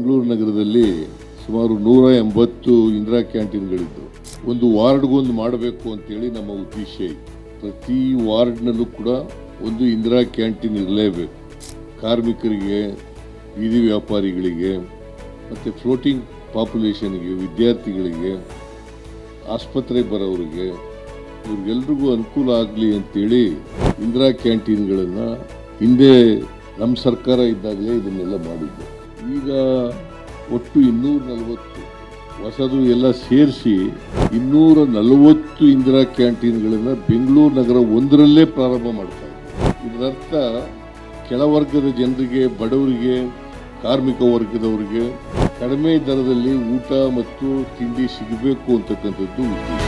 ಬೆಂಗಳೂರು ನಗರದಲ್ಲಿ ಸುಮಾರು 180 ಇಂದಿರಾ ಕ್ಯಾಂಟೀನ್ಗಳಿದ್ದು ಒಂದು ವಾರ್ಡ್ಗೊಂದು ಮಾಡಬೇಕು ಅಂತೇಳಿ ನಮ್ಮ ಉದ್ದೇಶ ಇತ್ತು. ಪ್ರತಿ ವಾರ್ಡ್ನಲ್ಲೂ ಕೂಡ ಒಂದು ಇಂದಿರಾ ಕ್ಯಾಂಟೀನ್ ಇರಲೇಬೇಕು. ಕಾರ್ಮಿಕರಿಗೆ, ಬೀದಿ ವ್ಯಾಪಾರಿಗಳಿಗೆ ಮತ್ತು ಫ್ಲೋಟಿಂಗ್ ಪಾಪ್ಯುಲೇಷನ್ಗೆ, ವಿದ್ಯಾರ್ಥಿಗಳಿಗೆ, ಆಸ್ಪತ್ರೆಗೆ ಬರೋರಿಗೆ ಇವ್ರಿಗೆಲ್ರಿಗೂ ಅನುಕೂಲ ಆಗಲಿ ಅಂತೇಳಿ ಇಂದಿರಾ ಕ್ಯಾಂಟೀನ್ಗಳನ್ನು ಹಿಂದೆ ನಮ್ಮ ಸರ್ಕಾರ ಇದ್ದಾಗಲೇ ಇದನ್ನೆಲ್ಲ ಮಾಡಿದ್ದು. ಈಗ ಒಟ್ಟು 240 ಹೊಸದು ಎಲ್ಲ ಸೇರಿಸಿ 240 ಇಂದಿರಾ ಕ್ಯಾಂಟೀನ್ಗಳನ್ನು ಬೆಂಗಳೂರು ನಗರ ಒಂದರಲ್ಲೇ ಪ್ರಾರಂಭ ಮಾಡ್ತಾರೆ. ಇದರರ್ಥ ಕೆಳವರ್ಗದ ಜನರಿಗೆ, ಬಡವರಿಗೆ, ಕಾರ್ಮಿಕ ವರ್ಗದವರಿಗೆ ಕಡಿಮೆ ದರದಲ್ಲಿ ಊಟ ಮತ್ತು ತಿಂಡಿ ಸಿಗಬೇಕು ಅಂತಕ್ಕಂಥದ್ದು ಉದ್ದೇಶ.